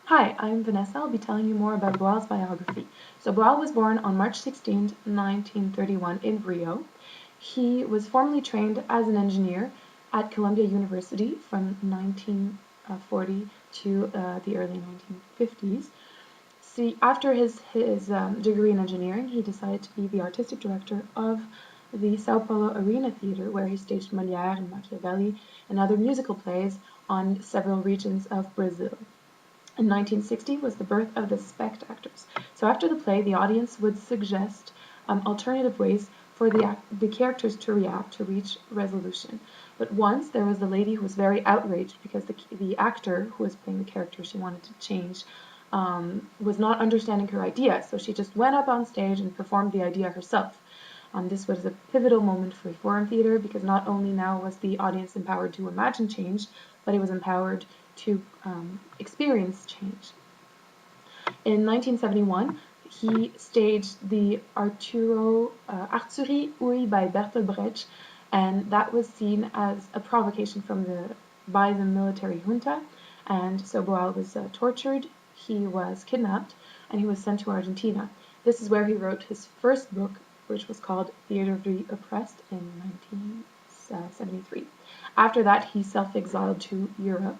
Hi, I'm Vanessa. I'll be telling you more about Boal's biography. So Boal was born on March 16, 1931 in Rio. He was formally trained as an engineer at Columbia University from 1940 to the early 1950s. See, after his degree in engineering, he decided to be the artistic director of the Sao Paulo Arena Theater, where he staged Molière and Machiavelli and other musical plays on several regions of Brazil. In 1960 was the birth of the spectators. So after the play, the audience would suggest alternative ways for the characters to react to reach resolution. But once there was the lady who was very outraged because the actor who was playing the character she wanted to change was not understanding her idea. So she just went up on stage and performed the idea herself. This was a pivotal moment for foreign theater because not only now was the audience empowered to imagine change, but it was empowered to experience change. In 1971, he staged the Arthurie Ouille by Bertolt Brecht, and that was seen as a provocation by the military junta, and so Boal was tortured, he was kidnapped, and he was sent to Argentina. This is where he wrote his first book, which was called Theatre of the Oppressed in 1973. After that, he self-exiled to Europe,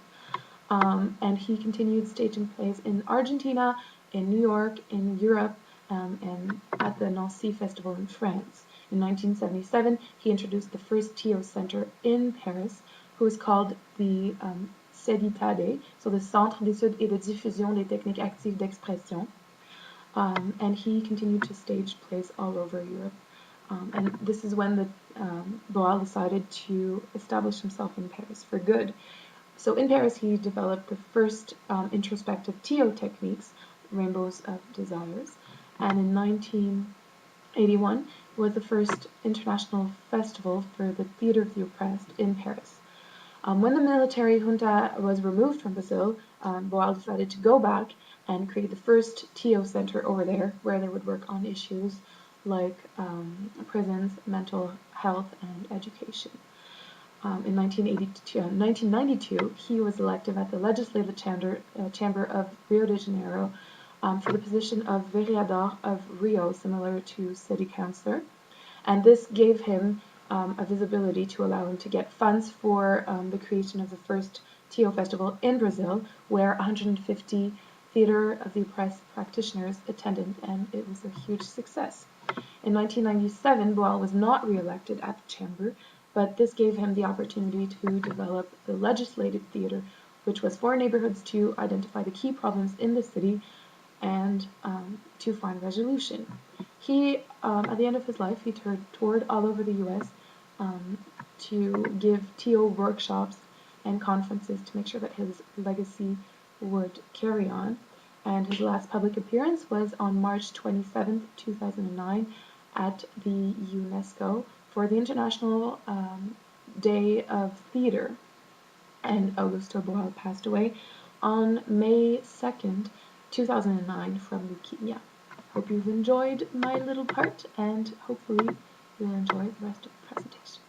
and he continued staging plays in Argentina, in New York, in Europe, and at the Nancy Festival in France. In 1977, he introduced the first TO Center in Paris, who was called the CEDITADE, so the Centre d'études et de diffusion des techniques actives d'expression. And he continued to stage plays all over Europe. And this is when Boal decided to establish himself in Paris for good. So in Paris, he developed the first introspective TO techniques, Rainbows of Desires, and in 1981 was the first international festival for the Theatre of the Oppressed in Paris. When the military junta was removed from Brazil, Boal decided to go back and create the first TO center over there, where they would work on issues like prisons, mental health, and education. In 1992, he was elected at the Legislative Chamber of Rio de Janeiro for the position of Vereador of Rio, similar to city councillor. And this gave him a visibility to allow him to get funds for the creation of the first TO festival in Brazil, where 150 Theatre of the Oppressed practitioners attended, and it was a huge success. In 1997, Boal was not re-elected at the chamber, but this gave him the opportunity to develop the legislative theatre, which was for neighborhoods to identify the key problems in the city and to find resolution. He, at the end of his life, he toured all over the U.S. To give TO workshops and conferences to make sure that his legacy would carry on. And his last public appearance was on March 27, 2009 at the UNESCO for the International Day of Theatre. And Augusto Boal passed away on May 2nd, 2009 from leukemia. Hope you've enjoyed my little part, and hopefully you'll enjoy the rest of the presentation.